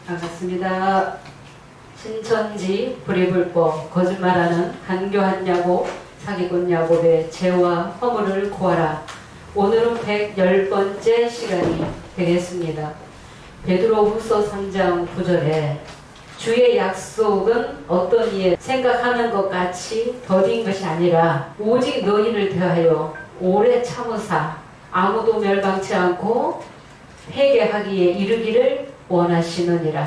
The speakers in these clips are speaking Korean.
반갑습니다. 신천지 불의불법 거짓말하는 간교한 야곱 사기꾼 야곱의 죄와 허물을 고하라. 오늘은 110번째 시간이 되겠습니다. 베드로후서 3장 9절에 주의 약속은 어떤 이에 생각하는 것 같이 더딘 것이 아니라 오직 너희를 대하여 오래 참으사 아무도 멸망치 않고 회개하기에 이르기를 원하시느니라.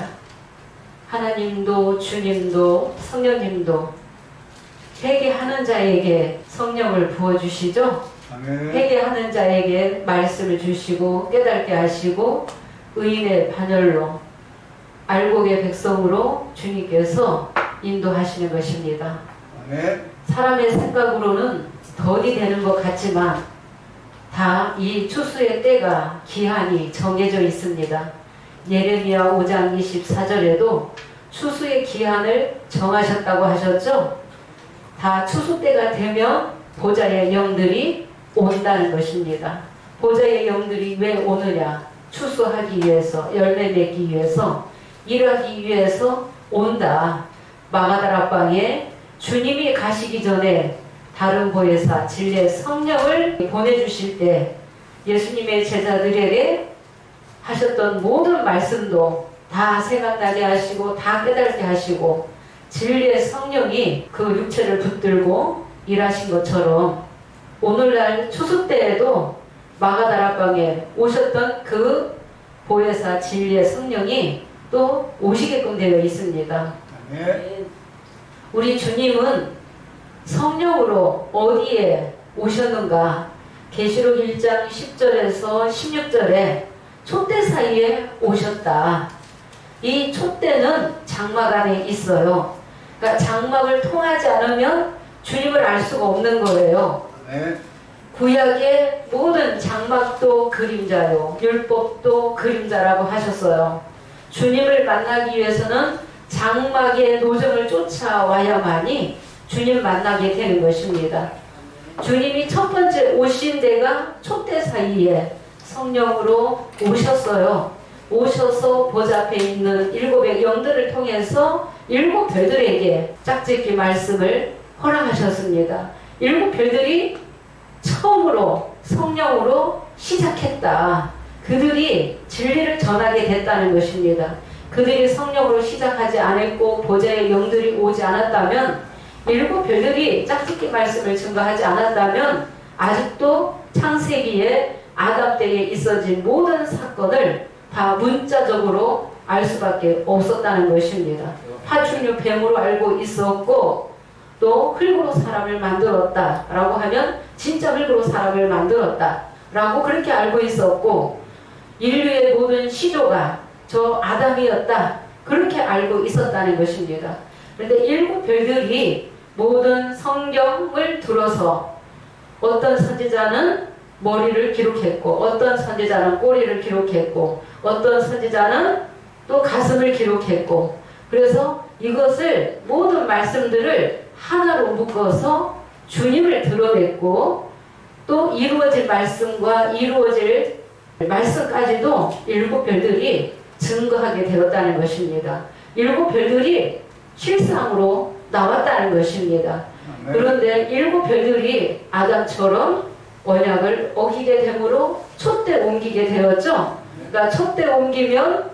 하나님도 주님도 성령님도 회개하는 자에게 성령을 부어주시죠. 아멘. 회개하는 자에게 말씀을 주시고 깨닫게 하시고 의인의 반열로 알곡의 백성으로 주님께서 인도하시는 것입니다. 아멘. 사람의 생각으로는 덕이 되는 것 같지만 다 이 추수의 때가 기한이 정해져 있습니다. 예레미야 5장 24절에도 추수의 기한을 정하셨다고 하셨죠. 다 추수 때가 되면 보좌의 영들이 온다는 것입니다. 보좌의 영들이 왜 오느냐? 추수하기 위해서, 열매 맺기 위해서, 일하기 위해서 온다. 마가다락방에 주님이 가시기 전에 다른 보혜사 진리의 성령을 보내주실 때 예수님의 제자들에게 하셨던 모든 말씀도 다 생각나게 하시고 다 깨닫게 하시고 진리의 성령이 그 육체를 붙들고 일하신 것처럼 오늘날 추수 때에도 마가다락방에 오셨던 그 보혜사 진리의 성령이 또 오시게끔 되어 있습니다. 아멘. 우리 주님은 성령으로 어디에 오셨는가? 계시록 1장 10절에서 16절에 촛대 사이에 오셨다. 이 촛대는 장막 안에 있어요. 그러니까 장막을 통하지 않으면 주님을 알 수가 없는 거예요. 아멘. 구약의 모든 장막도 그림자요, 율법도 그림자라고 하셨어요. 주님을 만나기 위해서는 장막의 노정을 쫓아와야만이 주님 만나게 되는 것입니다. 주님이 첫 번째 오신 데가 촛대 사이에 성령으로 오셨어요. 오셔서 보좌 앞에 있는 일곱의 영들을 통해서 일곱 별들에게 짝짓기 말씀을 허락하셨습니다. 일곱 별들이 처음으로 성령으로 시작했다. 그들이 진리를 전하게 됐다는 것입니다. 그들이 성령으로 시작하지 않았고 보좌의 영들이 오지 않았다면, 일곱 별들이 짝짓기 말씀을 증거하지 않았다면 아직도 창세기에 아담 때에 있어진 모든 사건을 다 문자적으로 알 수밖에 없었다는 것입니다. 파충류 뱀으로 알고 있었고 또 흙으로 사람을 만들었다 라고 하면 진짜 흙으로 사람을 만들었다 라고 그렇게 알고 있었고, 인류의 모든 시조가 저 아담이었다 그렇게 알고 있었다는 것입니다. 그런데 일곱 별들이 모든 성경을 들어서 어떤 선지자는 머리를 기록했고 어떤 선지자는 꼬리를 기록했고 어떤 선지자는 또 가슴을 기록했고, 그래서 이것을 모든 말씀들을 하나로 묶어서 주님을 드러냈고 또 이루어질 말씀과 이루어질 말씀까지도 일곱 별들이 증거하게 되었다는 것입니다. 일곱 별들이 실상으로 나왔다는 것입니다. 아멘. 그런데 일곱 별들이 아담처럼 언약을 어기게 되므로 촛대 옮기게 되었죠. 그러니까 촛대 옮기면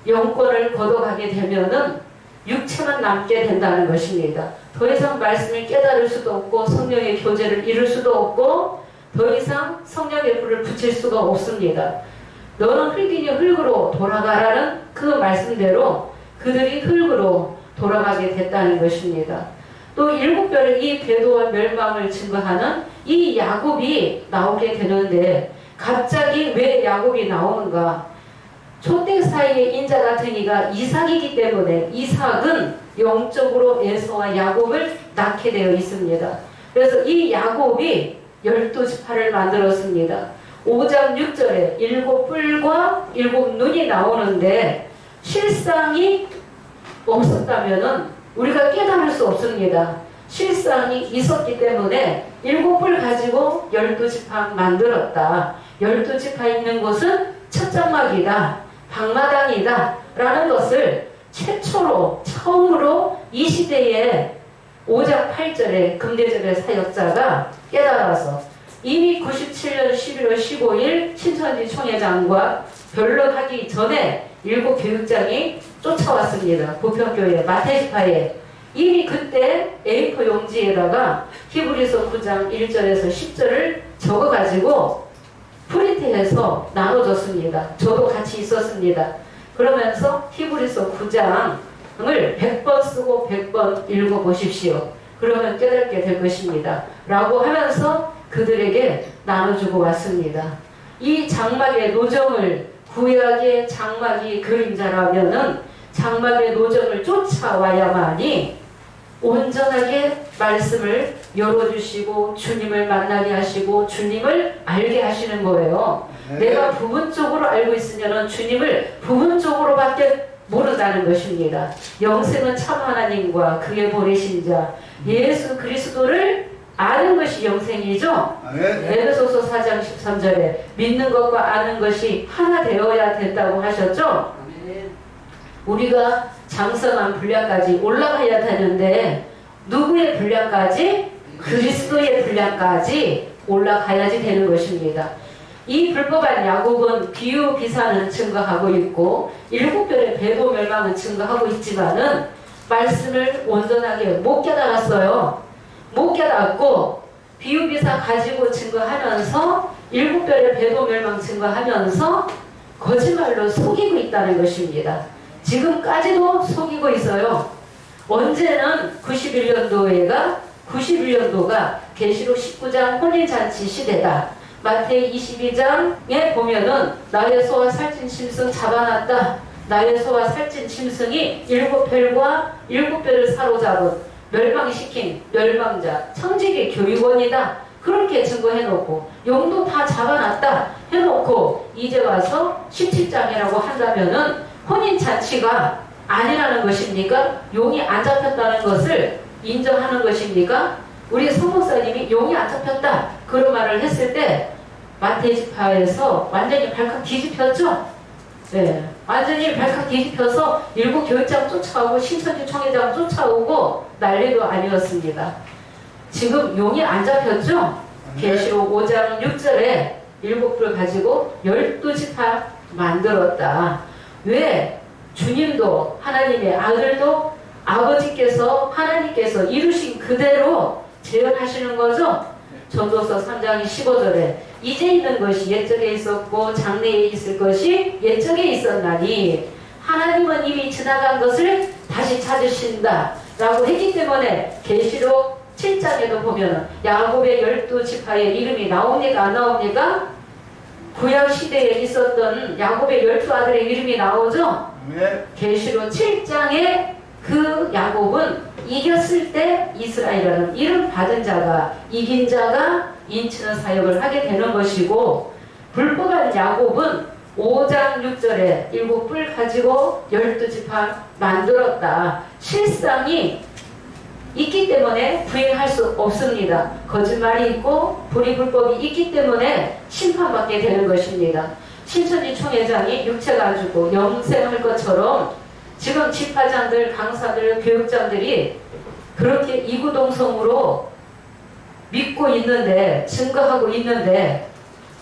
영권을 걷어가게 되면은 육체만 남게 된다는 것입니다. 더 이상 말씀을 깨달을 수도 없고 성령의 교제를 이룰 수도 없고 더 이상 성령의 불을 붙일 수가 없습니다. 너는 흙이니 흙으로 돌아가라는 그 말씀대로 그들이 흙으로 돌아가게 됐다는 것입니다. 또 일곱 별의 이 배도와 멸망을 증거하는 이 야곱이 나오게 되는데 갑자기 왜 야곱이 나오는가? 촛대 사이에 인자 같은 이가 이삭이기 때문에 이삭은 영적으로 에서와 야곱을 낳게 되어 있습니다. 그래서 이 야곱이 12지파를 만들었습니다. 5장 6절에 일곱 뿔과 일곱 눈이 나오는데 실상이 없었다면은 우리가 깨달을 수 없습니다. 실상이 있었기 때문에 일곱 뿔 가지고 12지파 만들었다. 12지파 있는 곳은 첫 장막이다. 방마당이다 라는 것을 최초로 처음으로 이 시대에 5장 8절에 금대접의 사역자가 깨달아서 이미 97년 11월 15일 신천지 총회장과 변론하기 전에 일곱 교육장이 쫓아왔습니다. 부평교회 마태지파에 이미 그때 A4 용지에다가 히브리서 9장 1절에서 10절을 적어가지고 프린트해서 나눠줬습니다. 저도 같이 있었습니다. 그러면서 히브리서 9장을 100번 쓰고 100번 읽어보십시오. 그러면 깨닫게 될 것입니다. 라고 하면서 그들에게 나눠주고 왔습니다. 이 장막의 노정을 구약의 장막이 그림자라면은 장막의 노정을 쫓아와야만이 온전하게 말씀을 열어주시고 주님을 만나게 하시고 주님을 알게 하시는 거예요. 내가 부분적으로 알고 있으면 주님을 부분적으로밖에 모른다는 것입니다. 영생은 참 하나님과 그의 보내신 자 예수 그리스도를 아는 것이 영생이죠. 에베소서 4장 13절에 믿는 것과 아는 것이 하나 되어야 된다고 하셨죠. 우리가 장성한 분량까지 올라가야 되는데 누구의 분량까지? 그리스도의 분량까지 올라가야지 되는 것입니다. 이 불법한 야곱은 비유비사는 증거하고 있고 일곱 별의 배도 멸망은 증거하고 있지만은 말씀을 온전하게 못 깨달았어요. 못 깨닫고 비유비사 가지고 증거하면서 일곱 별의 배도 멸망 증거하면서 거짓말로 속이고 있다는 것입니다. 지금까지도 속이고 있어요. 언제는 91년도가 계시록 19장 혼인잔치 시대다. 마태이 22장에 보면은 나의 소와 살찐 짐승 잡아놨다. 나의 소와 살찐 짐승이 일곱 별을 사로잡은 멸망시킨 멸망자 청지기 교육원이다. 그렇게 증거해놓고 용도 다 잡아놨다 해놓고 이제 와서 17장이라고 한다면은 혼인잔치가 아니라는 것입니까? 용이 안 잡혔다는 것을 인정하는 것입니까? 우리 성목사님이 용이 안 잡혔다 그런 말을 했을 때 마태지파에서 완전히 발칵 뒤집혔죠? 네, 완전히 발칵 뒤집혀서 일곱 교육장 쫓아오고 신천지 총회장 쫓아오고 난리도 아니었습니다. 지금 용이 안 잡혔죠? 계시록 5장 6절에 일곱 불 가지고 12지파 만들었다. 왜? 주님도 하나님의 아들도 아버지께서 하나님께서 이루신 그대로 재현하시는 거죠. 전도서 3장 15절에 이제 있는 것이 옛적에 있었고 장래에 있을 것이 옛적에 있었나니 하나님은 이미 지나간 것을 다시 찾으신다 라고 했기 때문에 계시록 7장에도 보면 야곱의 12지파의 이름이 나옵니까 안 나옵니까? 구약시대에 있었던 야곱의 12아들의 이름이 나오죠. 계시록 7장에 그 야곱은 이겼을 때 이스라엘이라는 이름 받은 자가 이긴 자가 인치는 사역을 하게 되는 것이고 불법한 야곱은 5장 6절에 일곱 뿔 가지고 12지파 만들었다. 실상이 있기 때문에 부인할 수 없습니다. 거짓말이 있고 불의불법이 있기 때문에 심판받게 되는 것입니다. 신천지 총회장이 육체가 안 죽고 영생할 것처럼 지금 지파장들, 강사들, 교육장들이 그렇게 이구동성으로 믿고 있는데 증거하고 있는데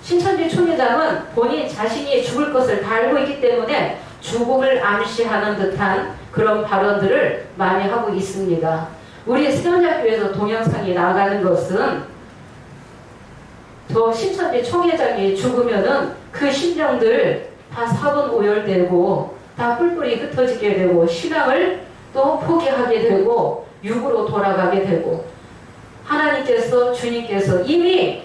신천지 총회장은 본인 자신이 죽을 것을 다 알고 있기 때문에 죽음을 암시하는 듯한 그런 발언들을 많이 하고 있습니다. 우리 세원학교에서 동영상이 나가는 것은 저 신천지 총회장이 죽으면은 그 심령들 다 사분 오열되고 다 뿔뿔이 흩어지게 되고 신앙을 또 포기하게 되고 육으로 돌아가게 되고 하나님께서 주님께서 이미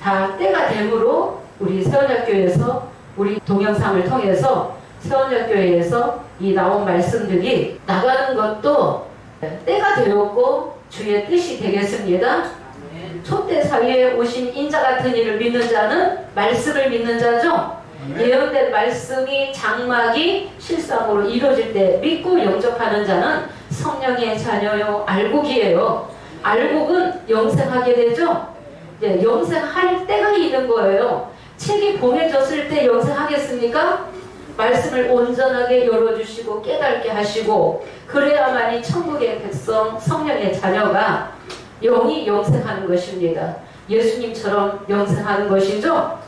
다 때가 되므로 우리 세원학교에서 우리 동영상을 통해서 세원학교에서 이 나온 말씀들이 나가는 것도 때가 되었고 주의 뜻이 되겠습니다. 촛대 사이에 오신 인자 같은 이를 믿는 자는 말씀을 믿는 자죠. 예언된 말씀이 장막이 실상으로 이루어질 때 믿고 영접하는 자는 성령의 자녀요 알곡이에요. 알곡은 영생하게 되죠. 네, 영생할 때가 있는 거예요. 책이 봉해졌을 때 영생하겠습니까? 말씀을 온전하게 열어주시고 깨닫게 하시고 그래야만이 천국의 백성 성령의 자녀가 영이 영생하는 것입니다. 예수님처럼 영생하는 것이죠.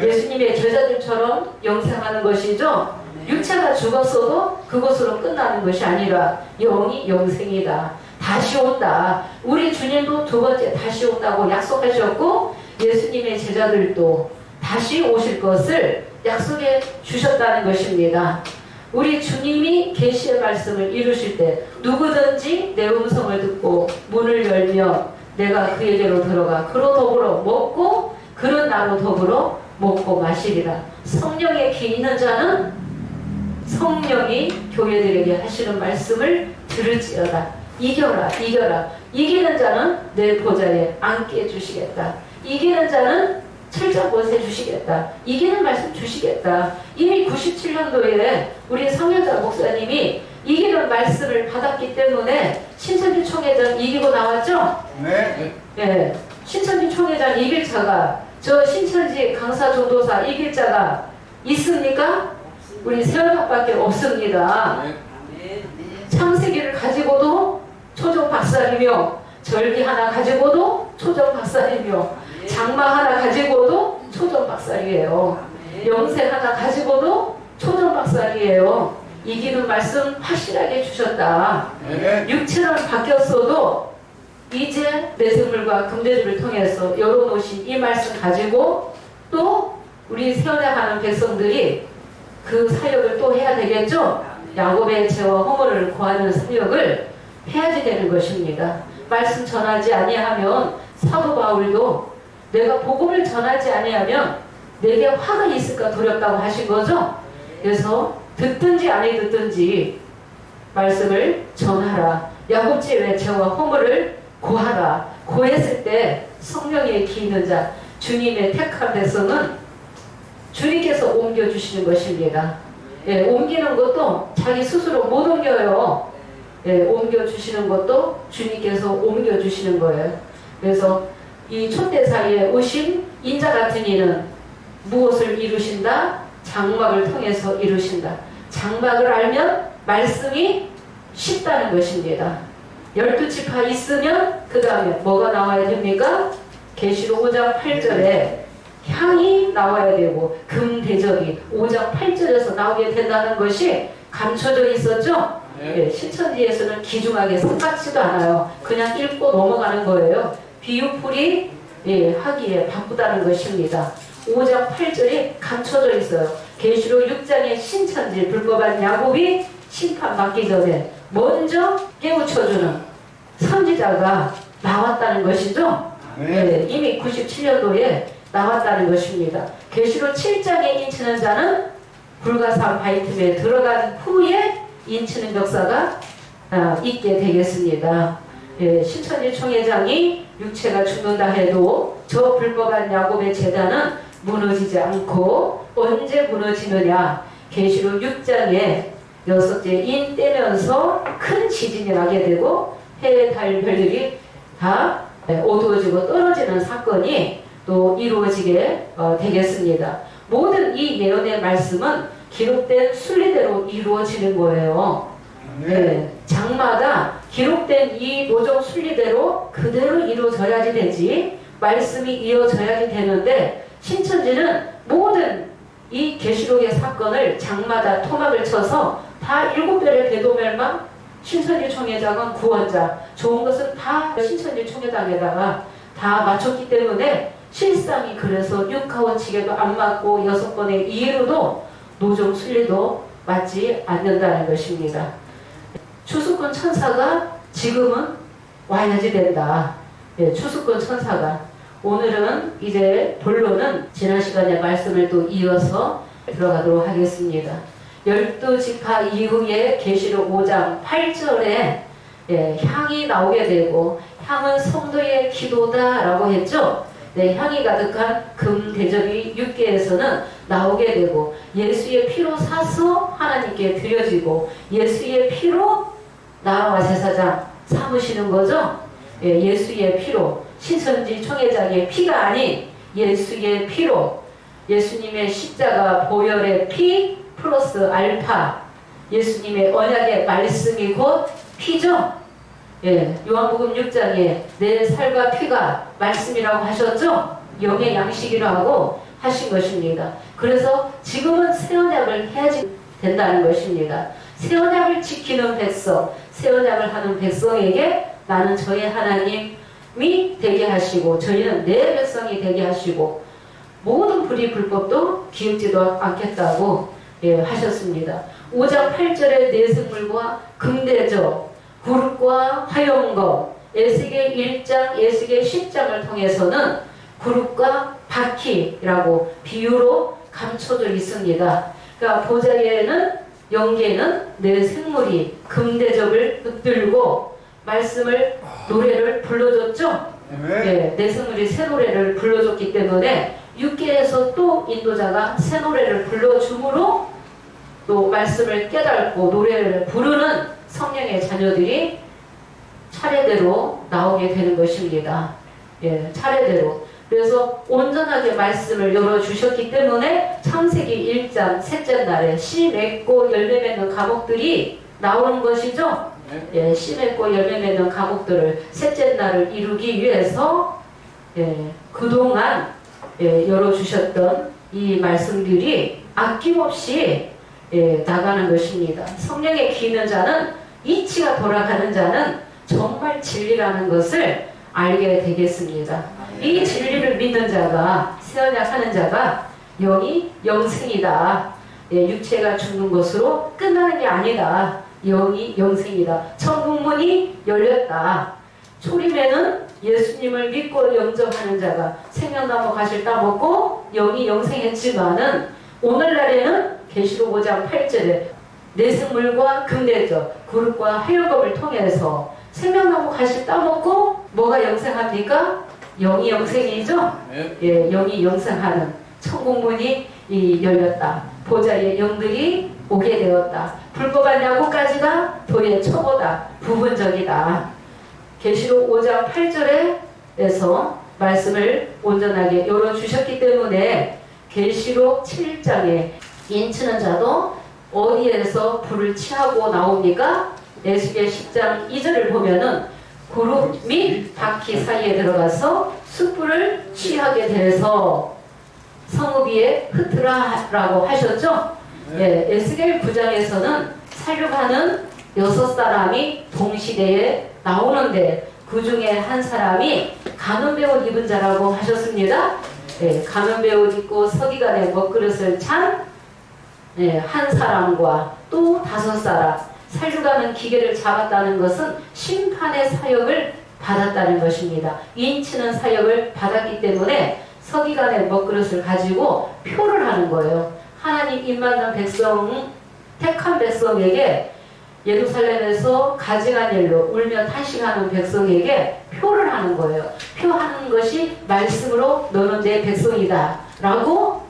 예수님의 제자들처럼 영생하는 것이죠. 육체가 죽었어도 그것으로 끝나는 것이 아니라 영이 영생이다. 다시 온다. 우리 주님도 두 번째 다시 온다고 약속하셨고 예수님의 제자들도 다시 오실 것을 약속해 주셨다는 것입니다. 우리 주님이 계시의 말씀을 이루실 때 누구든지 내 음성을 듣고 문을 열면 내가 그에게로 들어가 그로 더불어 먹고 그는 나로 더불어 먹고 마시리라. 성령에 귀 있는 자는 성령이 교회들에게 하시는 말씀을 들을지어다. 이겨라 이겨라. 이기는 자는 내 보좌에 앉게 해주시겠다. 이기는 자는 철저곳 해주시겠다. 이기는 말씀 주시겠다. 이미 97년도에 우리 성현자 목사님이 이기는 말씀을 받았기 때문에 신천지 총회장 이기고 나왔죠? 네. 네. 신천지 총회장 이길 자가 저 신천지 강사 전도사 이길 자가 있습니까? 우리 세월학밖에 없습니다. 창세기를 가지고도 초종 박살이며 절기 하나 가지고도 초종 박살이며 장마 하나 가지고도 초종 박살이에요. 영생 하나 가지고도 초종 박살이에요. 이기는 말씀 확실하게 주셨다. 육체는 바뀌었어도 이제 내생물과 금대주를 통해서 열어놓으신 이 말씀 가지고 또 우리 세워나가는 백성들이 그 사역을 또 해야 되겠죠? 야곱의 죄와 허물을 구하는 사역을 해야지 되는 것입니다. 말씀 전하지 아니하면 사도 바울도 내가 복음을 전하지 아니하면 내게 화가 있을까 두렵다고 하신 거죠? 그래서 듣든지 아니 듣든지 말씀을 전하라. 야곱지의 죄와 허물을 구하라. 구했을 때 성령의 귀 있는 자 주님의 택한 백성은 주님께서 옮겨주시는 것입니다. 예, 옮기는 것도 자기 스스로 못 옮겨요. 예, 옮겨주시는 것도 주님께서 옮겨주시는 거예요. 그래서 이 촛대 사이에 오신 인자 같은 이는 무엇을 이루신다? 장막을 통해서 이루신다. 장막을 알면 말씀이 쉽다는 것입니다. 12지파 있으면 그 다음에 뭐가 나와야 됩니까? 계시록 5장 8절에 향이 나와야 되고 금대접이 5장 8절에서 나오게 된다는 것이 감춰져 있었죠? 네, 신천지에서는 기중하게 섞지도 않아요. 그냥 읽고 넘어가는 거예요. 비유풀이 하기에 바쁘다는 것입니다. 5장 8절이 감춰져 있어요. 계시록 6장의 신천지 불법한 야곱이 심판받기 전에 먼저 깨우쳐주는 선지자가 나왔다는 것이죠. 네, 이미 97년도에 나왔다는 것입니다. 계시록 7장에 인치는 자는 불가사한 바위틈에 들어간 후에 인치는 역사가 있게 되겠습니다. 예, 신천지 총회장이 육체가 죽는다 해도 저 불법한 야곱의 제단은 무너지지 않고 언제 무너지느냐? 계시록 6장에 6째 인 떼면서 큰 지진이 나게 되고 해, 달, 별들이 다 어두워지고 떨어지는 사건이 또 이루어지게 되겠습니다. 모든 이 예언의 말씀은 기록된 순리대로 이루어지는 거예요. 네, 장마다 기록된 이 노정 순리대로 그대로 이루어져야지 되지 말씀이 이어져야지 되는데 신천지는 모든 이 계시록의 사건을 장마다 토막을 쳐서 다 7별의 배도멸망 신천지 총회장은 구원자 좋은 것은 다 신천지 총회장에다가 다 맞췄기 때문에 실상이 그래서 육하원칙에도 안 맞고 6번의 이해로도 노정 순리도 맞지 않는다는 것입니다. 추수꾼 천사가 지금은 와야지 된다. 예, 추수꾼 천사가 오늘은 이제 본론은 지난 시간에 말씀을 또 이어서 들어가도록 하겠습니다. 12지파 이후에 계시록 5장 8절에 향이 나오게 되고 향은 성도의 기도다 라고 했죠. 네, 향이 가득한 금대접이 6계에서는 나오게 되고 예수의 피로 사서 하나님께 드려지고 예수의 피로 나라와 제사장 삼으시는 거죠. 예, 예수의 피로 신천지 총회장의 피가 아닌 예수의 피로 예수님의 십자가 보혈의 피 플러스 알파 예수님의 언약의 말씀이 곧 피죠. 예, 요한복음 6장에 내 살과 피가 말씀이라고 하셨죠. 영의 양식이라고 하신 것입니다. 그래서 지금은 새 언약을 해야지 된다는 것입니다. 새 언약을 지키는 백성, 새 언약을 하는 백성에게 나는 저의 하나님이 되게 하시고 저희는 내 백성이 되게 하시고 모든 불의 불법도 기울지도 않겠다고 하셨습니다. 5장 8절의 내승물과 금대접, 구룹과 화용검, 에스겔 1장, 에스겔 10장을 통해서는 구룹과 바퀴라고 비유로 감춰져 있습니다. 그러니까 보좌에는 영계는 내 생물이 금대접을 붙들고 말씀을 노래를 불러줬죠. 네, 내 생물이 새 노래를 불러줬기 때문에 육계에서 또 인도자가 새 노래를 불러주므로 또 말씀을 깨닫고 노래를 부르는 성령의 자녀들이 차례대로 나오게 되는 것입니다. 예, 차례대로. 그래서 온전하게 말씀을 열어주셨기 때문에 창세기 1장 셋째 날에 씨 맺고 열매 맺는 과목들이 나오는 것이죠. 예, 씨 맺고 열매 맺는 과목들을 셋째 날을 이루기 위해서 그동안 열어주셨던 이 말씀들이 아낌없이 나가는 것입니다. 성령에 기는 자는 이치가 돌아가는 자는 정말 진리라는 것을 알게 되겠습니다. 이 진리를 믿는 자가 새언약 하는 자가 영이 영생이다. 육체가 죽는 것으로 끝나는 게 아니다. 영이 영생이다. 천국문이 열렸다. 초림에는 예수님을 믿고 영접하는 자가 생명나무 가시를 따먹고 영이 영생했지만은 오늘날에는 계시록 5장 8절에 내승물과 금대접, 구룹과 화요금을 통해서 생명나무 가시 따먹고 뭐가 영생합니까? 영이 영생이죠? 예, 영이 영생하는 천국문이 열렸다. 보좌의 영들이 오게 되었다. 불법한 야고까지가 도의 초보다. 부분적이다. 계시록 5장 8절에서 말씀을 온전하게 열어주셨기 때문에 계시록 7장에 인치는 자도 어디에서 불을 취하고 나옵니까? 에스겔 10장 2절을 보면은 구룹 및 바퀴 사이에 들어가서 숯불을 취하게 돼서 성읍 위에 흩으라라고 하셨죠? 예, 에스겔 9장에서는 살육하는 6사람이 동시대에 나오는데 그 중에 한 사람이 가늠배 옷 입은 자라고 하셨습니다. 예, 가늠배 옷 입고 서기관의 먹그릇을 찬 한 사람과 또 5사람 살육하는 기계를 잡았다는 것은 심판의 사역을 받았다는 것입니다. 인치는 사역을 받았기 때문에 서기관의 먹그릇을 가지고 표를 하는 거예요. 하나님 입맞는 백성, 택한 백성에게 예루살렘에서 가증한 일로 울며 탄식하는 백성에게 표를 하는 거예요. 표하는 것이 말씀으로 너는 내 백성이다 라고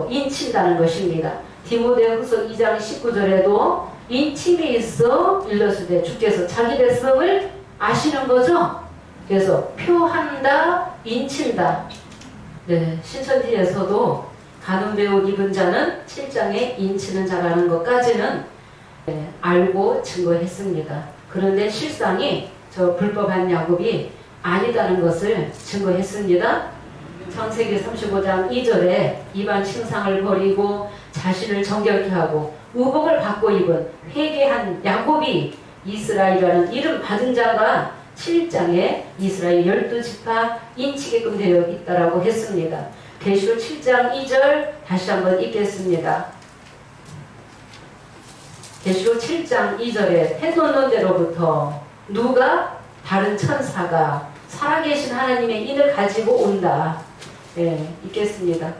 인친다는 것입니다. 디모데후서 2장 19절에도 인침이 있어 일러스되 주께서 자기 백성을 아시는 거죠. 그래서 표한다, 인친다. 네, 신천지에서도 가늠배 옷 입은 자는 7장에 인치는 자라는 것까지는 알고 증거했습니다. 그런데 실상이 저 불법한 야곱이 아니다는 것을 증거했습니다. 창세기 35장 2절에 이방 칭상을 버리고 자신을 정결케 하고 우복을 받고 입은 회개한 야곱이 이스라엘이라는 이름 받은 자가 7장에 이스라엘 12지파 인치게끔 되어 있다라고 했습니다. 계시록 7장 2절 다시 한번 읽겠습니다. 계시록 7장 2절에 해놓는 데로부터 누가 다른 천사가 살아계신 하나님의 인을 가지고 온다. 읽겠습니다.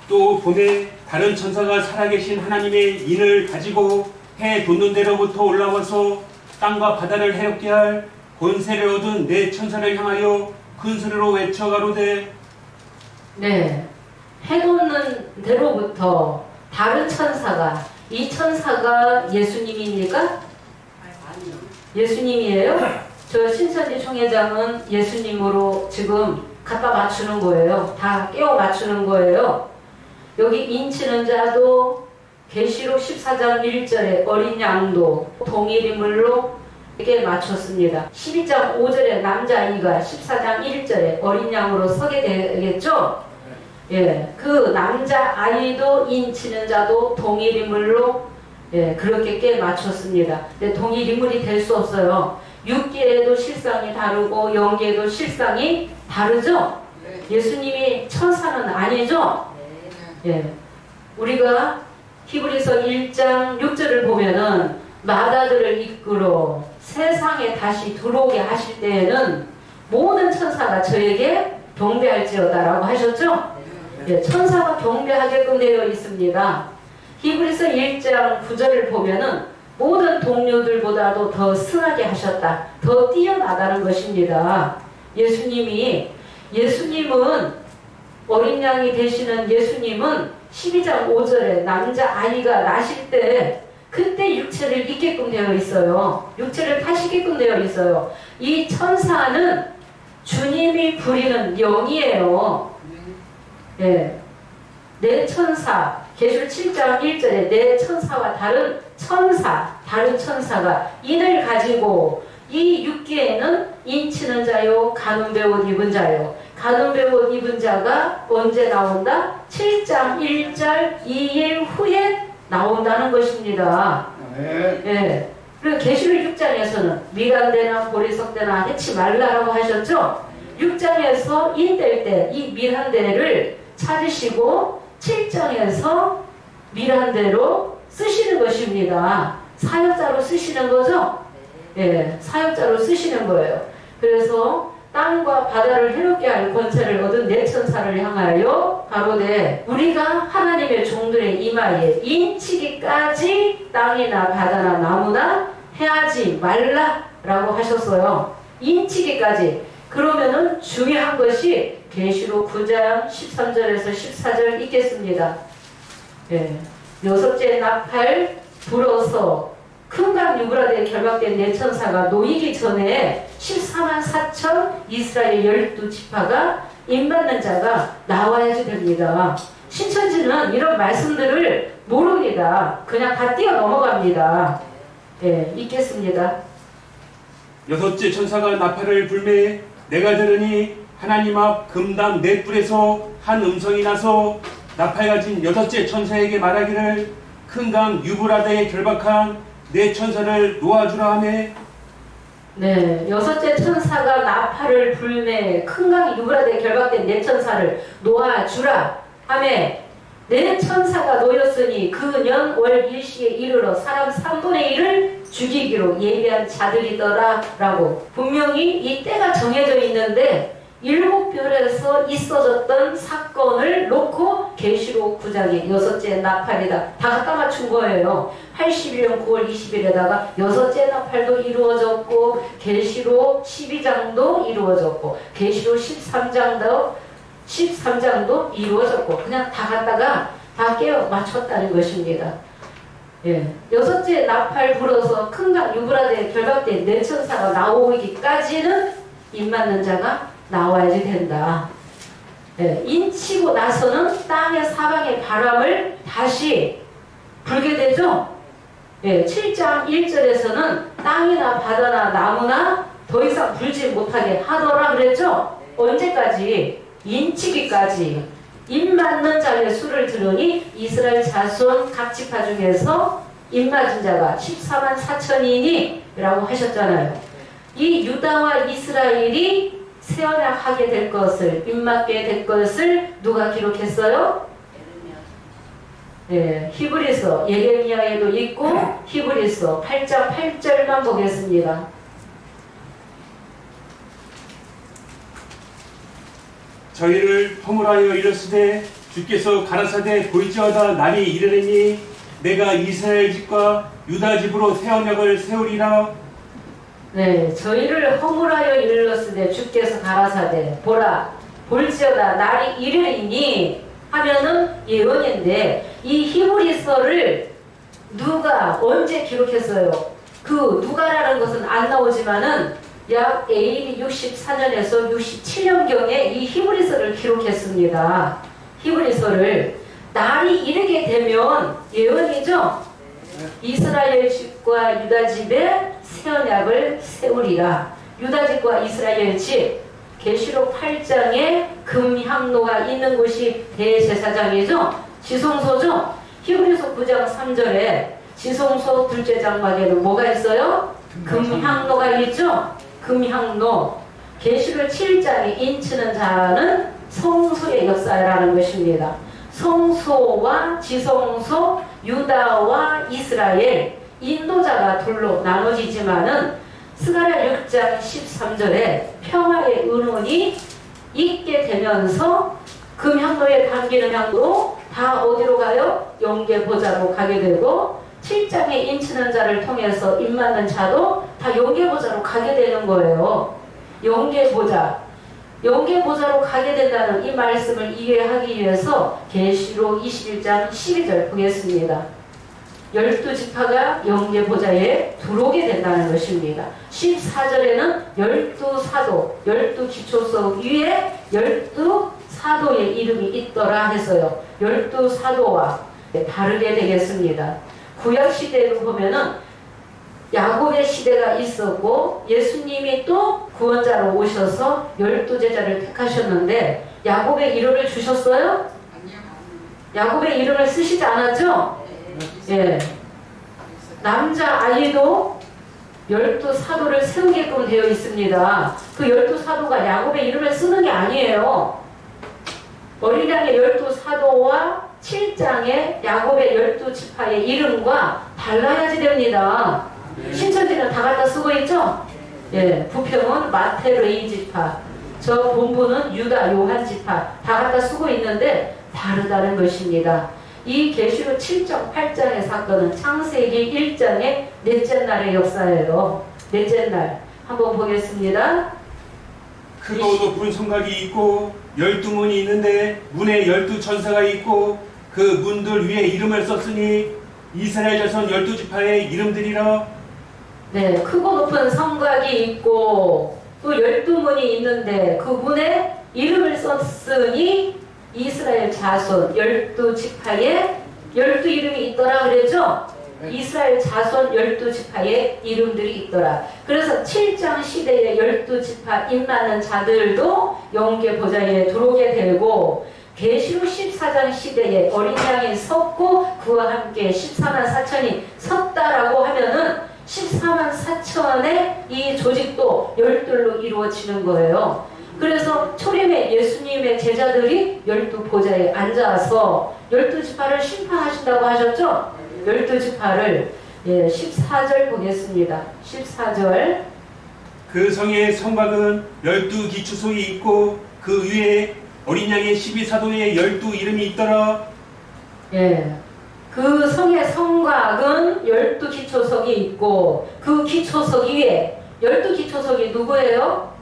또 보내 다른 천사가 살아계신 하나님의 인을 가지고 해 돋는 데로부터 올라와서 땅과 바다를 해롭게 할 권세를 얻은 네 천사를 향하여 큰 소리로 외쳐 가로되 네, 해 돋는 데로부터 다른 천사가 이 천사가 예수님입니까? 예수님이에요? 저 신천지 총회장은 예수님으로 지금 갖다 맞추는 거예요. 다 깨워 맞추는 거예요. 여기 인치는 자도 계시록 14장 1절에 어린 양도 동일 인물로 에게 맞췄습니다. 12장 5절에 남자아이가 14장 1절에 어린 양으로 서게 되겠죠? 예, 그 남자아이도 인치는 자도 동일 인물로 예, 그렇게 꽤 맞췄습니다. 근데 동일 인물이 될 수 없어요. 육계에도 실상이 다르고 영계에도 실상이 다르죠? 예수님이 천사는 아니죠? 예, 우리가 히브리서 1장 6절을 보면은 마다들을 이끌어 세상에 다시 들어오게 하실 때에는 모든 천사가 저에게 경배할지어다 라고 하셨죠? 예, 천사가 경배하게끔 되어 있습니다. 히브리서 1장 9절을 보면은 모든 동료들보다도 더 승하게 하셨다. 더 뛰어나다는 것입니다. 예수님은 어린 양이 되시는 예수님은 12장 5절에 남자아이가 나실 때 그때 육체를 입게끔 되어 있어요. 육체를 타시게끔 되어 있어요. 이 천사는 주님이 부리는 영이에요. 예. 내 천사, 계시록 7장 1절에 내 천사와 다른 천사가 인을 가지고 이 육계에는 인치는 자요, 가늠배 옷 입은 자요. 가늠배 옷 입은 자가 언제 나온다? 7장 1절 2일 후에 나온다는 것입니다. 예. 그리고 계시록 6장에서는 미란대나 보리석대나 해치 말라라고 하셨죠? 6장에서 인될 때 이 미란대를 찾으시고 7장에서 미란대로 쓰시는 것입니다. 사역자로 쓰시는 거죠? 예, 사역자로 쓰시는 거예요. 그래서 땅과 바다를 해롭게 할 권세를 얻은 내 천사를 향하여 가로되 우리가 하나님의 종들의 이마에 인치기까지 땅이나 바다나 나무나 해하지 말라라고 하셨어요. 인치기까지. 그러면은 중요한 것이 계시록 9장 13절에서 14절 있겠습니다. 예. 여섯째 나팔 불어서 큰강 유브라데에 결박된 네 천사가 놓이기 전에 14만 4천 이스라엘 12지파가 임받는 자가 나와야지 됩니다. 신천지는 이런 말씀들을 모릅니다. 그냥 다 뛰어 넘어갑니다. 예, 읽겠습니다. 여섯째 천사가 나팔을 불매 내가 들으니 하나님 앞 금당 네 뿔에서 한 음성이 나서 나팔 가진 여섯째 천사에게 말하기를 큰 강 유브라데에 결박한 네 천사를 놓아주라 하매 네, 여섯째 천사가 나팔을 불매 큰 강 유브라데에 결박된 네 천사를 놓아주라 하매 네 천사가 놓였으니 그 년 월 일시에 이르러 사람 3분의 1을 죽이기로 예비한 자들이더라 라고 분명히 이 때가 정해져 있는데 일곱 별에서 있어졌던 사건을 놓고 계시록 9장에 여섯째 나팔이다. 다 갖다 맞춘 거예요. 81년 9월 20일에다가 여섯째 나팔도 이루어졌고 계시록 12장도 이루어졌고 계시록 13장도 이루어졌고 그냥 다 갖다가 다 깨어 맞췄다는 것입니다. 예. 여섯째 나팔 불어서 큰강 유브라데에 결박된 네 천사가 나오기까지는 입 맞는 자가 나와야지 된다. 예, 인치고 나서는 땅의 사방의 바람을 다시 불게 되죠. 예, 7장 1절에서는 땅이나 바다나 나무나 더 이상 불지 못하게 하더라 그랬죠. 언제까지? 인치기까지. 입 맞는 자의 수를 들으니 이스라엘 자손 각 지파 중에서 입 맞은 자가 14만 4천이니 라고 하셨잖아요. 이 유다와 이스라엘이 새 언약하게 될 것을 입맞게 될 것을 누가 기록했어요? 예, 히브리서 예레미야에도 있고 히브리서 8장 8절만 보겠습니다. 저희를 허물하여 이르시되 주께서 가라사대 볼지어다 날이 이르리니 내가 이스라엘 집과 유다 집으로 새 언약을 세우리라. 네, 저희를 허물하여 이르렀으되 주께서 가라사대 보라 볼지어다 날이 이르리니 하면은 예언인데 이 히브리서를 누가 언제 기록했어요? 그 누가라는 것은 안 나오지만은 약 AD 64년에서 67년경에 이 히브리서를 기록했습니다. 히브리서를 날이 이르게 되면 예언이죠. 이스라엘 집과 유다 집에 새 언약을 세우리라. 유다 집과 이스라엘 집, 계시록 8장에 금향로가 있는 곳이 대제사장이죠. 지성소죠. 히브리서 9장 3절에 지성소 둘째 장막에는 뭐가 있어요? 금향로가 있죠. 금향로. 계시록 7장에 인치는 자는 성소의 역사라는 것입니다. 성소와 지성소, 유다와 이스라엘, 인도자가 둘로 나눠지지만은 스가랴 6장 13절에 평화의 은원이 있게 되면서 금향로에 담기는 향로 다 어디로 가요? 영계보좌로 가게 되고 7장에 인치는 자를 통해서 입 맞는 자도 다 영계보좌로 가게 되는 거예요. 영계보좌로 가게 된다는 이 말씀을 이해하기 위해서 계시록 21장 12절 보겠습니다. 12지파가 영계보좌에 들어오게 된다는 것입니다. 14절에는 12사도, 12기초석 위에 12사도의 이름이 있더라 해서요. 12사도와 다르게 되겠습니다. 구약시대로 보면은 야곱의 시대가 있었고 예수님이 또 구원자로 오셔서 12제자를 택하셨는데 야곱의 이름을 주셨어요? 야곱의 이름을 쓰시지 않았죠? 예. 남자 아이도 12사도를 세우게끔 되어 있습니다. 그 12사도가 야곱의 이름을 쓰는 게 아니에요. 어린 양의 12사도와 7장의 야곱의 12지파의 이름과 달라야지 됩니다. 신천지는 다 갖다 쓰고 있죠? 예. 부평은 마테레이 지파, 저 본부는 유다 요한 지파 다 갖다 쓰고 있는데 다르다는 것입니다. 이 계시록 7장 8장의 사건은 창세기 1장의 넷째 날의 역사예요. 넷째 날 한번 보겠습니다. 크고 높은 성곽이 있고 12문이 있는데 문에 12천사가 있고 그 문들 위에 이름을 썼으니 이스라엘 자손 12지파의 이름들이라. 네, 크고 높은 성곽이 있고 또 12문이 있는데 그 문에 이름을 썼으니 이스라엘 자손 12지파에 12이름이 있더라 그랬죠? 이스라엘 자손 12지파에 이름들이 있더라. 그래서 7장 시대에 12지파 임나는 자들도 영계보좌에 들어오게 되고 계시록 14장 시대에 어린 양이 섰고 그와 함께 14만 4천이 섰다라고 하면은 14만 4천의 이 조직도 열둘로 이루어지는 거예요. 그래서 초림에 예수님의 제자들이 12보좌에 앉아서 12지파를 심판하신다고 하셨죠? 12지파를 14절 보겠습니다. 14절 그 성의 성곽은 12기초석이 있고 그 위에 어린 양의 12사도의 12이름이 있더라. 예. 그 성의 성곽은 12기초석이 있고 그 기초석 위에 12기초석이 누구예요?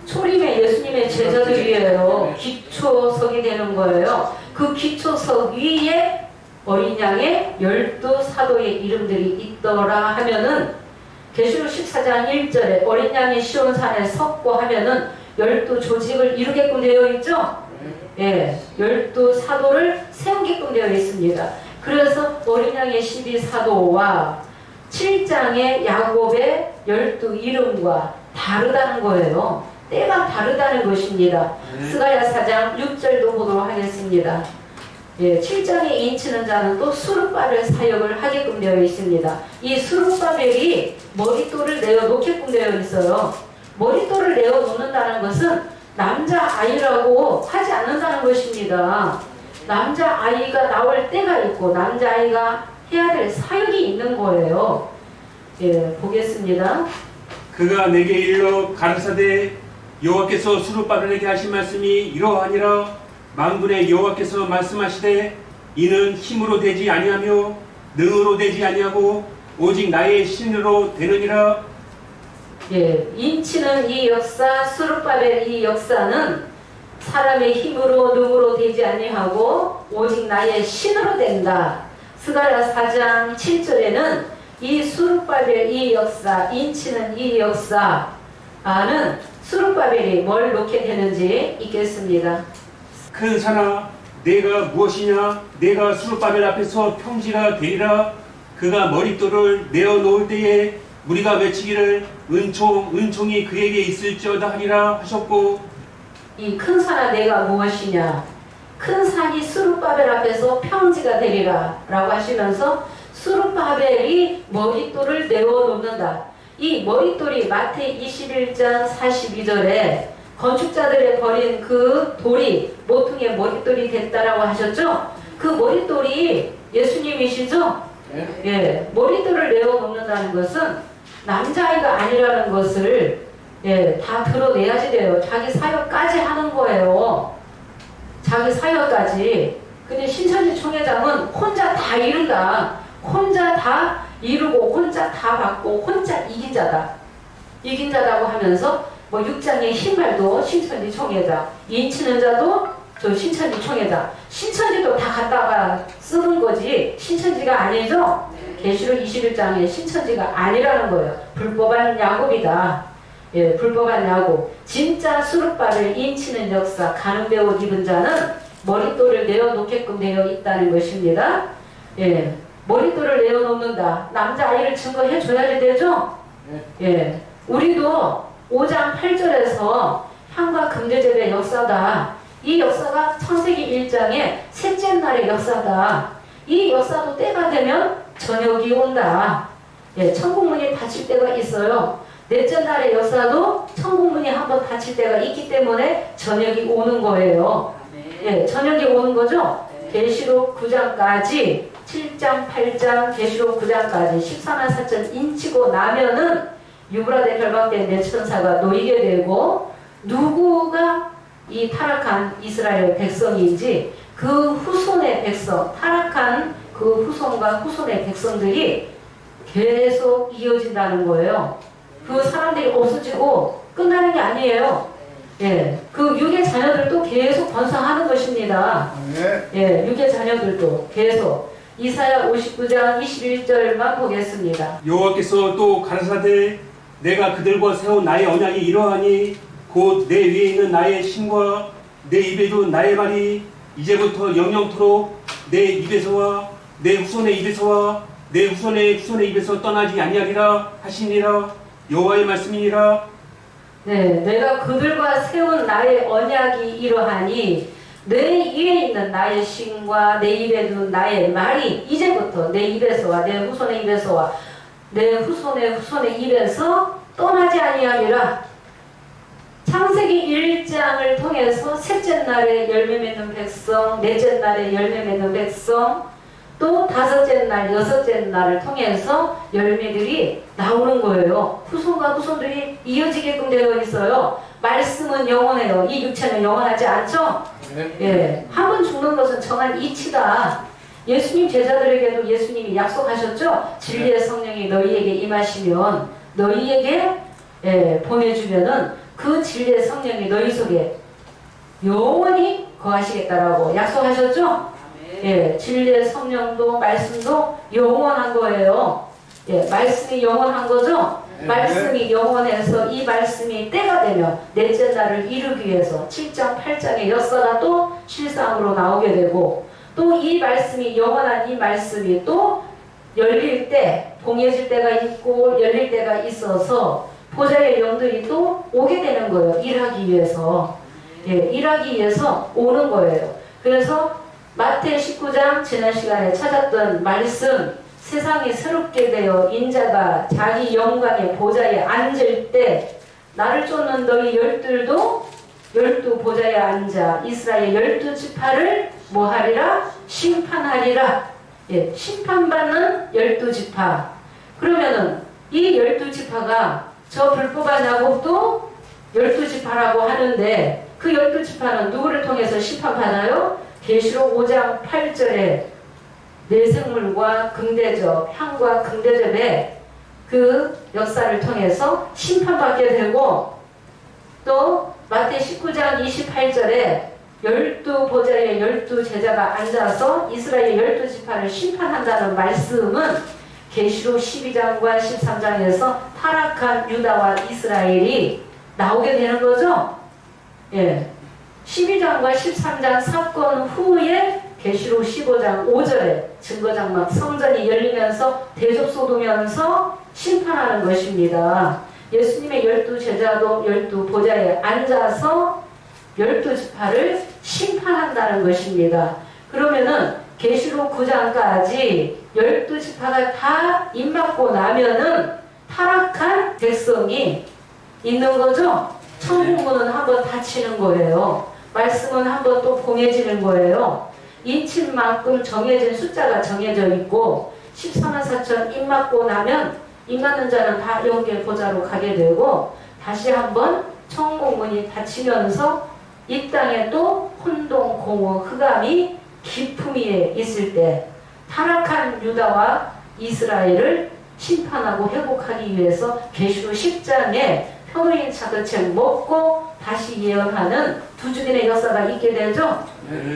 초림의 예수님의 제자들이에요. 기초석이 되는 거예요. 그 기초석 위에 어린 양의 12사도의 이름들이 있더라 하면은 계시록 14장 1절에 어린 양이 시온산에 섰고 하면은 12조직을 이루게끔 되어 있죠? 예, 12사도를 세우게끔 되어 있습니다. 그래서 어린 양의 12사도와 7장의 야곱의 12이름과 다르다는 거예요. 때가 다르다는 것입니다. 스가랴 4장 6절도 보도록 하겠습니다. 예, 7장에 인치는 자는 또 수룹바벨 사역을 하게끔 되어 있습니다. 이 수룹바벨이 머릿돌을 내어놓게끔 되어 있어요. 머릿돌을 내어놓는다는 것은 남자아이라고 하지 않는다는 것입니다. 남자아이가 나올 때가 있고 남자아이가 해야 될 사역이 있는 거예요. 예, 보겠습니다. 그가 내게 일러 가르사대 여호와께서 수룹바벨에게 하신 말씀이 이러하니라. 만군의 여호와께서 말씀하시되 이는 힘으로 되지 아니하며 능으로 되지 아니하고 오직 나의 신으로 되느니라. 예, 인치는 이 역사, 수룹바벨 이 역사는 사람의 힘으로 능으로 되지 아니하고 오직 나의 신으로 된다. 스가랴 4장 7절에는 이 수룹바벨 이 역사, 인치는 이 역사는 수룹바벨이 뭘 놓게 되는지 읽겠습니다. 큰 산아 내가 무엇이냐? 내가 수르바벨 앞에서 평지가 되리라. 그가 머릿돌을 내어 놓을 때에 우리가 외치기를 은총이 그에게 있을지어다 하리라 하셨고, 이 큰 산아 내가 무엇이냐? 큰 산이 스룹바벨 앞에서 평지가 되리라 라고 하시면서 스룹바벨이 머릿돌을 내어 놓는다. 이 머릿돌이 마태 21장 42절에 건축자들의 버린 그 돌이 모퉁이의 머릿돌이 됐다라고 하셨죠? 그 머릿돌이 예수님이시죠? 예, 머릿돌을 내어 놓는다는 것은 남자아이가 아니라는 것을 다 드러내야지 돼요. 자기 사역까지 하는 거예요. 자기 사역까지. 근데 신천지 총회장은 혼자 다 이룬다. 혼자 다 이루고 혼자 다 받고 혼자 이긴 자다. 이긴 자라고 하면서 뭐 육장의 흰말도 신천지 총회장, 인치는 자도 저 신천지 총회장. 신천지도 다 갖다가 쓰는 거지 신천지가 아니죠? 계시록 21장에 신천지가 아니라는 거예요. 불법한 야곱이다. 예, 불법한 야곱. 진짜 수르바를 인치는 역사, 가는 배옷 입은 자는 머릿돌을 내어놓게끔 되어 있다는 것입니다. 예, 머릿돌을 내어놓는다. 남자아이를 증거해 줘야지 되죠? 예, 우리도 5장 8절에서 향과 금제제의 역사다. 이 역사가 창세기 1장의 셋째 날의 역사다. 이 역사도 때가 되면 저녁이 온다. 예, 천국문이 닫힐 때가 있어요. 넷째 날의 역사도 천국문이 한번 닫힐 때가 있기 때문에 저녁이 오는 거예요. 예, 저녁이 오는 거죠. 계시록 9장까지 7장, 8장, 계시록 9장까지 14만 4천 인치고 나면은 유브라데 결박된 내 천사가 놓이게 되고 누구가 이 타락한 이스라엘 백성인지 그 후손의 백성, 타락한 그 후손과 후손의 백성들이 계속 이어진다는 거예요. 그 사람들이 없어지고 끝나는 게 아니에요. 예, 그 육의 자녀들도 계속 번성하는 것입니다. 예, 육의 자녀들도 계속. 이사야 59장 21절만 보겠습니다. 여호와께서 또 가라사대 내가 그들과 세운 나의 언약이 이러하니 곧 내 위에 있는 나의 신과 내 입에 둔 나의 말이 이제부터 영영토록 내 입에서와 내 후손의 입에서와 내 후손의 입에서 떠나지 아니하리라 하시니라. 여호와의 말씀이니라. 네, 내가 그들과 세운 나의 언약이 이러하니 내 위에 있는 나의 신과 내 입에 둔 나의 말이 이제부터 내 입에서와 내 후손의 입에서와 내 후손의 입에서 떠나지 아니하리라. 창세기 1장을 통해서 셋째 날에 열매 맺는 백성, 넷째 날에 열매 맺는 백성, 또 다섯째 날, 여섯째 날을 통해서 열매들이 나오는 거예요. 후손과 후손들이 이어지게끔 되어 있어요. 말씀은 영원해요. 이 육체는 영원하지 않죠? 예, 한 번 죽는 것은 정한 이치다. 예수님 제자들에게도 예수님이 약속하셨죠? 진리의 성령이 너희에게 임하시면 너희에게 보내주면은 그 진리의 성령이 너희 속에 영원히 거하시겠다라고 약속하셨죠? 예, 진리의 성령도 말씀도 영원한 거예요. 예, 말씀이 영원한 거죠? 말씀이 영원해서 이 말씀이 때가 되면 넷째 날을 이루기 위해서 7장 8장의 역사가 또 실상으로 나오게 되고 또 이 말씀이 영원한 이 말씀이 또 열릴 때 봉해질 때가 있고 열릴 때가 있어서 보좌의 영들이 또 오게 되는 거예요. 일하기 위해서. 예, 일하기 위해서 오는 거예요. 그래서 마태 19장 지난 시간에 찾았던 말씀, 세상이 새롭게 되어 인자가 자기 영광의 보좌에 앉을 때 나를 쫓는 너희 열둘도 열두 보좌에 앉아 이스라엘 12지파를 뭐하리라? 심판하리라. 예, 심판받는 12지파. 그러면은 이 12지파가 저 불법한 야곱도 12지파라고 하는데 그 12지파는 누구를 통해서 심판받아요? 계시록 5장 8절에 내생물과 긍대접, 향과 긍대접의 그 역사를 통해서 심판받게 되고 또 마태 19장 28절에 12보좌에 12제자가 앉아서 이스라엘 12지파를 심판한다는 말씀은 계시록 12장과 13장에서 타락한 유다와 이스라엘이 나오게 되는 거죠. 예. 12장과 13장 사건 후에 계시록 15장 5절에 증거장막 성전이 열리면서 대접 쏟으면서 심판하는 것입니다. 예수님의 12제자도 12보좌에 앉아서 12지파를 심판한다는 것입니다. 그러면은 계시록 9장까지 12지파가 다 입맞고 나면은 타락한 백성이 있는 거죠. 천국문은 한번 닫히는 거예요. 말씀은 한번 또 봉해지는 거예요. 인친만큼 정해진 숫자가 정해져 있고 14만 4천 입맞고 나면 입맞는 자는 다 영계 보좌로 가게 되고 다시 한번 천국문이 닫히면서 이 땅에 또 혼동, 공허, 흑암이 깊음 위에 있을 때 타락한 유다와 이스라엘을 심판하고 회복하기 위해서 계시록 10장에 표로인 차도책 먹고 다시 예언하는 두중인의 역사가 있게 되죠.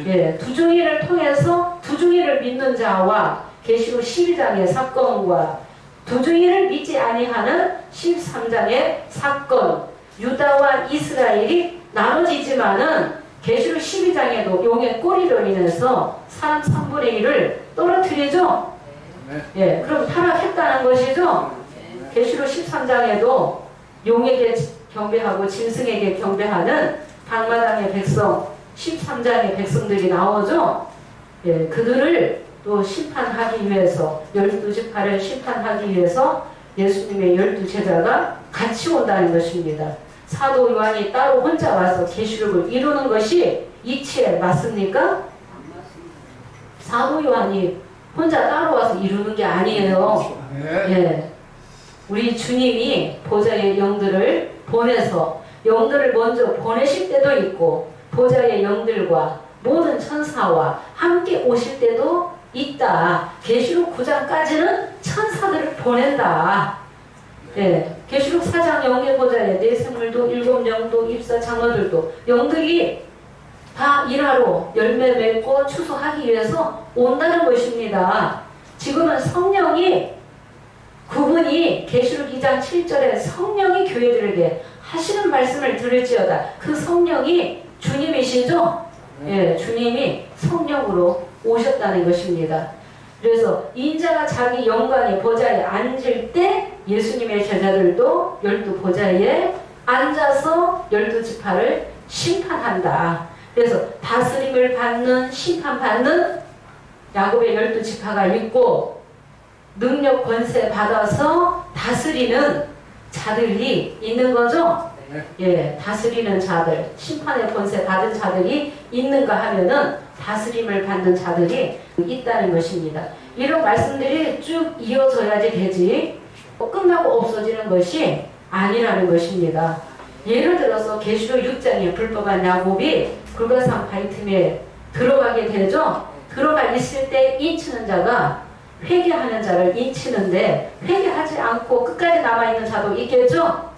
예, 두중인을 통해서 두중인을 믿는 자와 계시록 12장의 사건과 두중인을 믿지 아니하는 13장의 사건, 유다와 이스라엘이 나눠지지만은 계시록 12장에도 용의 꼬리로 인해서 사람 3분의 1을 떨어뜨리죠. 예, 그럼 타락했다는 것이죠. 계시록 13장에도 용에게 경배하고 짐승에게 경배하는 방마당의 백성 13장의 백성들이 나오죠. 예, 그들을 또 심판하기 위해서 12지파를 심판하기 위해서 예수님의 12제자가 같이 온다는 것입니다. 사도 요한이 따로 혼자 와서 계시록을 이루는 것이 이치에 맞습니까? 사도 요한이 혼자 따로 와서 이루는 게 아니에요. 예. 우리 주님이 보좌의 영들을 보내서 영들을 먼저 보내실 때도 있고 보좌의 영들과 모든 천사와 함께 오실 때도 있다. 계시록 9장까지는 천사들을 보낸다. 예, 계시록 4장 영의 보좌에 네 생물도 일곱 영도 입사 장로들도 영들이 다 일하러 열매 맺고 추수하기 위해서 온다는 것입니다. 지금은 성령이 그분이 계시록 2장 7절에 성령이 교회들에게 하시는 말씀을 들을지어다. 그 성령이 주님이시죠? 예, 주님이 성령으로 오셨다는 것입니다. 그래서 인자가 자기 영광의 보좌에 앉을 때 예수님의 제자들도 12보좌에 앉아서 12지파를 심판한다. 그래서 다스림을 받는 심판받는 야곱의 12지파가 있고 능력 권세 받아서 다스리는 자들이 있는 거죠. 예, 다스리는 자들, 심판의 권세 받은 자들이 있는가 하면은 다스림을 받는 자들이 있다는 것입니다. 이런 말씀들이 쭉 이어져야지 되지 끝나고 없어지는 것이 아니라는 것입니다. 예를 들어서 계시록 6장에 불법한 야곱이 불가산 바위 틈에 들어가게 되죠. 들어가 있을 때 인치는 자가 회개하는 자를 인치는데 회개하지 않고 끝까지 남아있는 자도 있겠죠.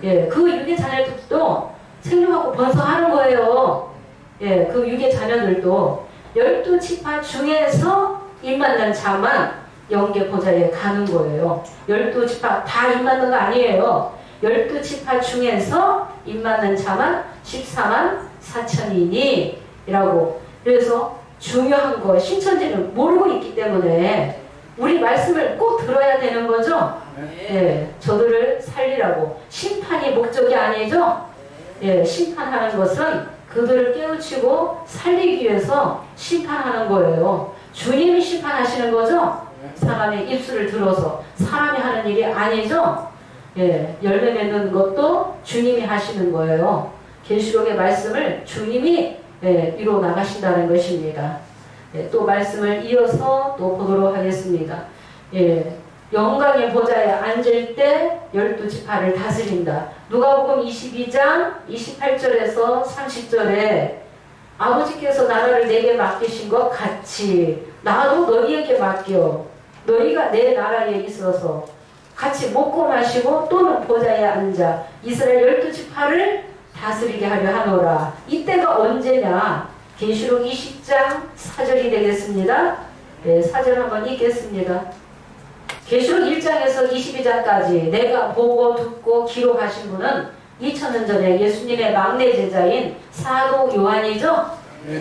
예, 그 유괴 자녀들도 생육하고 번성하는 거예요. 예, 그 유괴 자녀들도 12지파 중에서 입맞는 자만 영계 보좌에 가는 거예요. 12지파 다 입맞는 거 아니에요. 12지파 중에서 입맞는 자만 14만 4천이니 라고. 그래서 중요한 거 신천지는 모르고 있기 때문에 우리 말씀을 꼭 들어야 되는 거죠. 예, 저들을 살리라고. 심판이 목적이 아니죠. 예, 심판하는 것은 그들을 깨우치고 살리기 위해서 심판하는 거예요. 주님이 심판하시는 거죠. 사람의 입술을 들어서 사람이 하는 일이 아니죠. 예, 열매 맺는 것도 주님이 하시는 거예요. 계시록의 말씀을 주님이 이루어 나가신다는 것입니다. 예, 또 말씀을 이어서 또 보도록 하겠습니다. 예, 영광의 보좌에 앉을 때 12지파를 다스린다. 누가복음 22장 28절에서 30절에 아버지께서 나라를 내게 맡기신 것 같이 나도 너희에게 맡겨 너희가 내 나라에 있어서 같이 먹고 마시고 또는 보좌에 앉아 이스라엘 12지파를 다스리게 하려 하노라. 이때가 언제냐? 계시록 20장 4절이 되겠습니다. 네, 4절 한번 읽겠습니다. 계시록 1장에서 22장까지 내가 보고 듣고 기록하신 분은 2000년 전에 예수님의 막내 제자인 사도 요한이죠.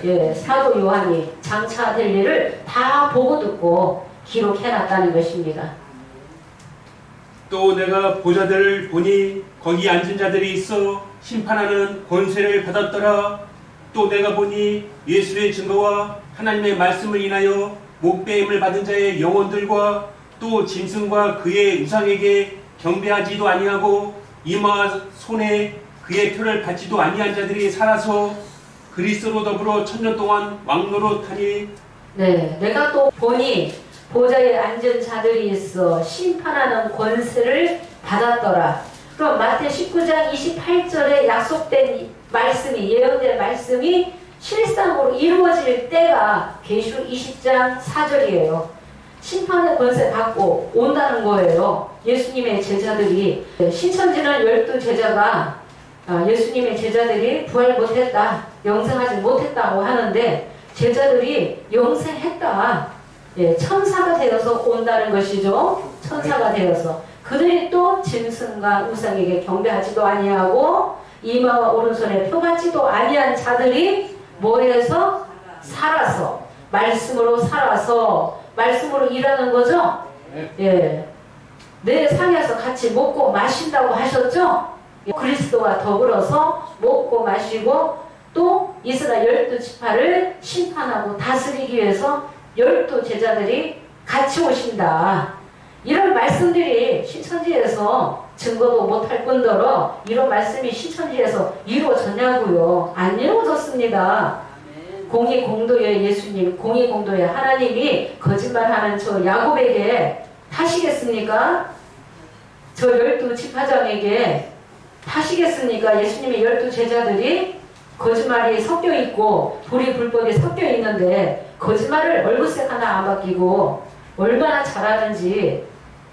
예, 사도 요한이 장차 될 일을 다 보고 듣고 기록해놨다는 것입니다. 또 내가 보좌들을 보니 거기 앉은 자들이 있어 심판하는 권세를 받았더라. 또 내가 보니 예수의 증거와 하나님의 말씀을 인하여 목배임을 받은 자의 영혼들과 또 짐승과 그의 우상에게 경배하지도 아니하고 이마와 손에 그의 표를 받지도 아니한 자들이 살아서 그리스도로 더불어 1000년 동안 왕노릇하니. 네, 내가 또 보니 보좌에 앉은 자들이 있어 심판하는 권세를 받았더라. 그럼 마태 19장 28절에 약속된 말씀이, 예언된 말씀이 실상으로 이루어질 때가 계시록 20장 4절이에요. 심판의 권세 받고 온다는 거예요. 예수님의 제자들이, 신천지는 12제자가 예수님의 제자들이 부활 못했다, 영생하지 못했다고 하는데 제자들이 영생했다. 예, 천사가 되어서 온다는 것이죠. 천사가 되어서 그들이 또 짐승과 우상에게 경배하지도 아니하고 이마와 오른손에 표받지도 아니한 자들이 뭐해서 살아서, 말씀으로 살아서 말씀으로 일하는 거죠. 예, 내 상에서 같이 먹고 마신다고 하셨죠. 그리스도와 더불어서 먹고 마시고 또 이스라엘 12지파를 심판하고 다스리기 위해서 12제자들이 같이 오신다. 이런 말씀들이 신천지에서 증거도 못할 뿐더러 이런 말씀이 신천지에서 이루어졌냐고요? 안 이루어졌습니다. 공의공도의 예수님, 공의공도의 하나님이 거짓말하는 저 야곱에게 타시겠습니까? 저 12지파장에게 타시겠습니까? 예수님의 12제자들이 거짓말이 섞여 있고 불이 불법이 섞여 있는데 거짓말을 얼굴색 하나 안 바뀌고 얼마나 잘하는지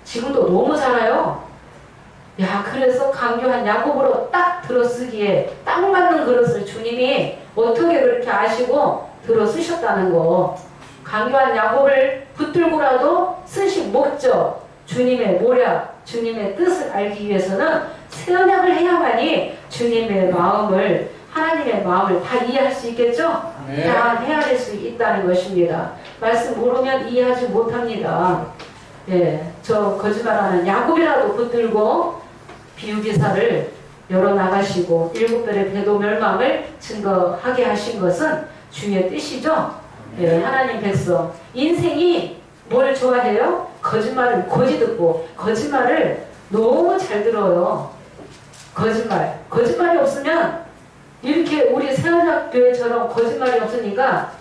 지금도 너무 잘해요. 야, 그래서 강교한 야곱으로 딱 들어쓰기에 딱 맞는 그릇을 주님이 어떻게 그렇게 아시고 들어쓰셨다는 거. 강교한 야곱을 붙들고라도 쓰신 목적, 주님의 모략, 주님의 뜻을 알기 위해서는 새 언약을 해야만이 주님의 마음을, 하나님의 마음을 다 이해할 수 있겠죠? 네. 다 헤아릴 수 있다는 것입니다. 말씀 모르면 이해하지 못합니다. 예, 저 거짓말하는 야곱이라도 붙들고 비유기사를 열어나가시고 7별의 배도 멸망을 증거하게 하신 것은 주의 뜻이죠. 예, 하나님 백성 인생이 뭘 좋아해요? 거짓말을 고지 듣고 거짓말을 너무 잘 들어요. 거짓말이 없으면 이렇게 우리 세원학교회처럼 거짓말이 없으니까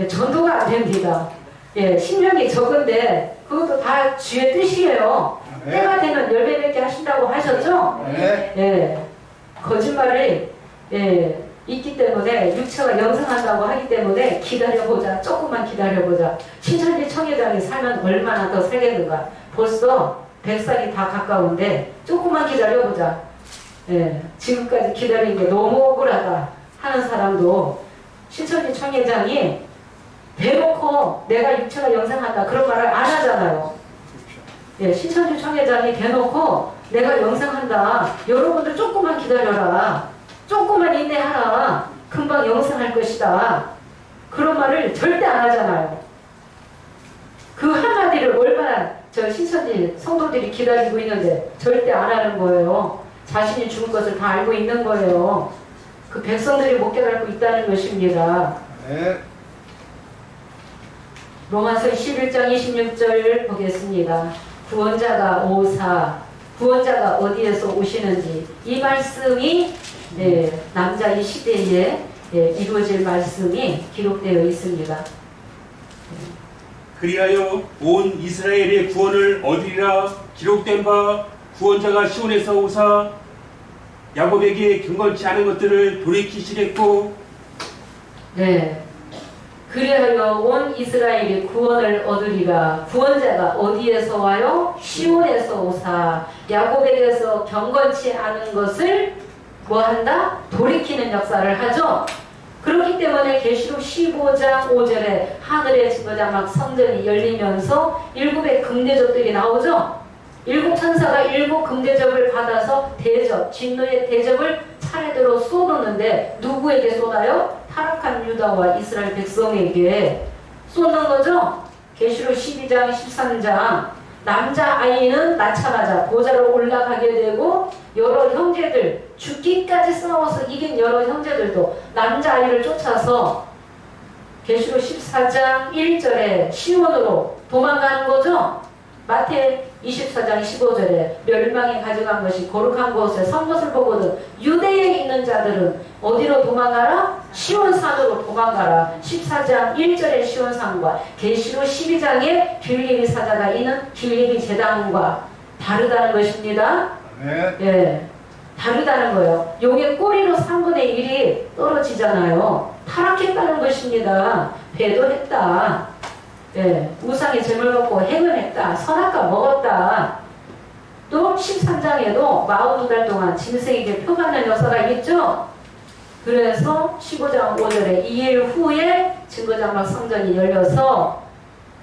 전도가 안 됩니다. 예, 신명이 적은데 그것도 다 주의 뜻이에요. 네. 때가 되면 열매 맺게 하신다고 하셨죠? 네. 예, 거짓말이 있기 때문에 육체가 영생한다고 하기 때문에 기다려보자, 조금만 기다려보자. 신천지 청회장이 살면 얼마나 더 살겠는가. 벌써 100살이 다 가까운데 조금만 기다려보자. 예, 지금까지 기다린 게 너무 억울하다 하는 사람도 신천지 청회장이 대놓고 내가 육체가 영생한다 그런 말을 안 하잖아요. 예, 신천지 청회장이 대놓고 내가 영생한다, 여러분들 조금만 기다려라, 조금만 인내하라, 금방 영생할 것이다, 그런 말을 절대 안 하잖아요. 그 한마디를 얼마나 저 신천지 성도들이 기다리고 있는데 절대 안 하는 거예요. 자신이 죽을 것을 다 알고 있는 거예요. 그 백성들이 못 깨닫고 있다는 것입니다. 네. 로마서 11장 26절 보겠습니다. 구원자가 오사, 구원자가 어디에서 오시는지 이 말씀이 남자 이 시대에 이루어질 말씀이 기록되어 있습니다. 그리하여 온 이스라엘의 구원을 얻으리라. 기록된 바 구원자가 시온에서 오사 야곱에게 경건치 않은 것들을 돌이키시겠고. 네. 그리하여 온 이스라엘이 구원을 얻으리라. 구원자가 어디에서 와요? 시온에서 오사. 야곱에게서 경건치 않은 것을 뭐한다? 돌이키는 역사를 하죠. 그렇기 때문에 계시록 15장 5절에 하늘의 증거자막 성전이 열리면서 일곱의 금대접들이 나오죠. 일곱 천사가 일곱 금대접을 받아서 대접, 진노의 대접을 차례대로 쏟았는데 누구에게 쏟아요? 타락한 유다와 이스라엘 백성에게 쏟는 거죠. 계시록 12장 13장 남자아이는 낳자마자 보좌로 올라가게 되고 여러 형제들 죽기까지 싸워서 이긴 여러 형제들도 남자아이를 쫓아서 계시록 14장 1절에 시온으로 도망가는 거죠. 마태 24장 15절에 멸망에 가져간 것이 거룩한 곳에 선 것을 보거든 유대에 있는 자들은 어디로 도망가라? 시온산으로 도망가라. 14장 1절의 시온산과 계시록 12장의 빌립이 사자가 있는 빌립이 제단과 다르다는 것입니다. 네. 예, 다르다는 거예요. 용의 꼬리로 3분의 1이 떨어지잖아요. 타락했다는 것입니다. 배도했다. 예, 우상의 재물 먹고 행운했다. 선악과 먹었다. 또 13장에도 42달 동안 짐승에게 표받는 역사가 있죠. 그래서 15장 5절에 2일 후에 증거장막 성전이 열려서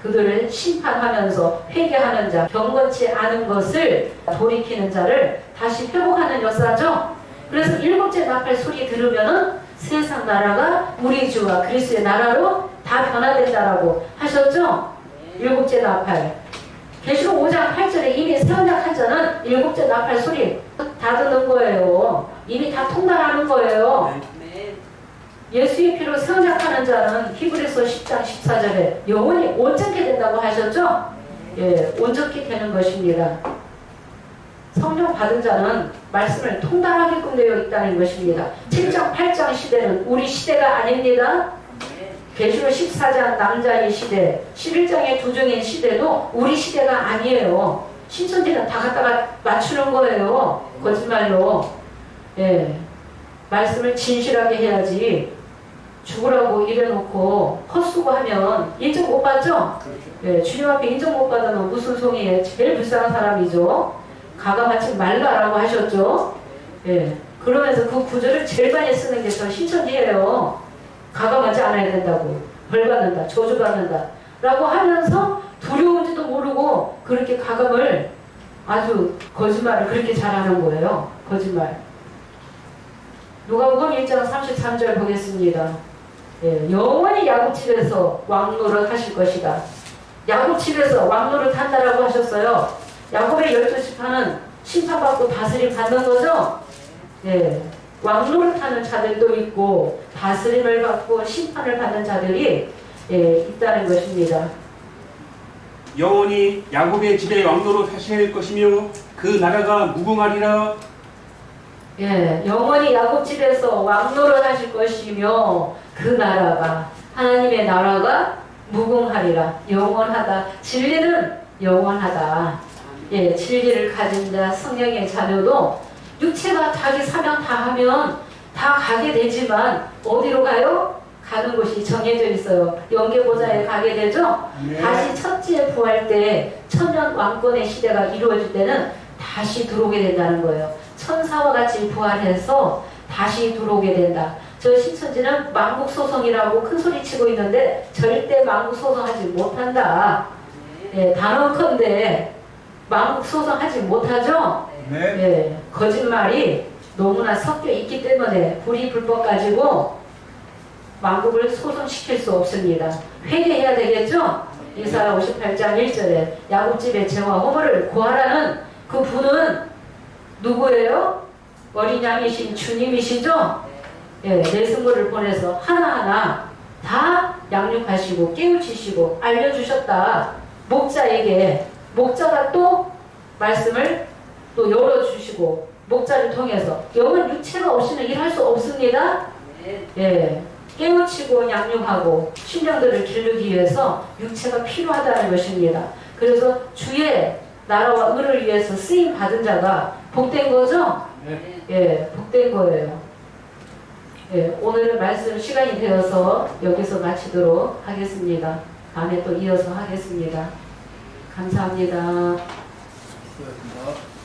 그들을 심판하면서 회개하는 자, 경건치 않은 것을 돌이키는 자를 다시 회복하는 역사죠. 그래서 일곱째 나팔 소리 들으면은 세상 나라가 우리 주와 그리스도의 나라로 다 변화된다라고 하셨죠? 일곱째 나팔. 계시록 5장 8절에 이미 세언약 자는 일곱째 나팔 소리 다 듣는 거예요. 이미 다 통달하는 거예요. 예수의 피로 세언약하는 자는 히브리서 10장 14절에 영원히 온전케 된다고 하셨죠? 예, 온전케 되는 것입니다. 성령 받은 자는 말씀을 통달하게끔 되어 있다는 것입니다. 7장 8장 시대는 우리 시대가 아닙니다. 계시록 14장 남자의 시대, 11장의 두종의 시대도 우리 시대가 아니에요. 신천지는 다 갖다가 맞추는 거예요. 거짓말로. 예, 말씀을 진실하게 해야지 죽으라고 이래놓고 헛수고하면 인정 못 받죠? 예, 주님 앞에 인정 못 받으면 무슨 송이에 제일 불쌍한 사람이죠. 가감하지 말라라고 하셨죠. 예, 그러면서 그 구절을 제일 많이 쓰는 게 저 신천지예요. 가감하지 않아야 된다고, 벌받는다, 저주받는다 라고 하면서 두려운지도 모르고 그렇게 가감을 아주 거짓말을 그렇게 잘하는 거예요. 거짓말. 누가복음 1장 33절 보겠습니다. 예, 영원히 야곱집에서 왕노릇 하실 것이다. 야곱집에서 왕노릇 한다라고 하셨어요. 야곱의 12지파는 심판받고 다스림 받는 거죠. 예, 왕노릇하는 자들도 있고 다스림을 받고 심판을 받는 자들이 있다는 것입니다. 영원히 야곱의 집에 왕노릇 하실 것이며 그 나라가 무궁하리라. 예, 영원히 야곱 집에서 왕노릇 하실 것이며 그 나라가 하나님의 나라가 무궁하리라. 영원하다. 진리는 영원하다. 예, 진리를 가진 자 성령의 자녀도 육체가 자기 사명 다 하면 다 가게 되지만 어디로 가요? 가는 곳이 정해져 있어요. 영계보좌에 가게 되죠. 네. 다시 첫째 부활 때 천년 왕권의 시대가 이루어질 때는 다시 들어오게 된다는 거예요. 천사와 같이 부활해서 다시 들어오게 된다. 저 신천지는 만국소성이라고 큰 소리 치고 있는데 절대 만국소성하지 못한다. 예, 단언컨대 만국소성하지 못하죠. 네. 예, 거짓말이 너무나 섞여 있기 때문에 불이 불법 가지고 만국을 소송시킬 수 없습니다. 회개해야 되겠죠? 이사야 58장 1절에 야곱집의 죄와 허물을 고하라는 그 분은 누구예요? 어린 양이신 주님이시죠? 예, 내승물을 보내서 하나하나 다 양육하시고 깨우치시고 알려주셨다. 목자에게 목자가 또 말씀을 또 열어주시고 목자를 통해서 영은 육체가 없이는 일할 수 없습니다. 예, 깨우치고 양육하고 심령들을 기르기 위해서 육체가 필요하다는 것입니다. 그래서 주의 나라와 의를 위해서 쓰임 받은 자가 복된 거죠? 네. 예, 복된 거예요. 예, 오늘은 말씀 시간이 되어서 여기서 마치도록 하겠습니다. 다음에 또 이어서 하겠습니다. 감사합니다. 수고하셨습니다.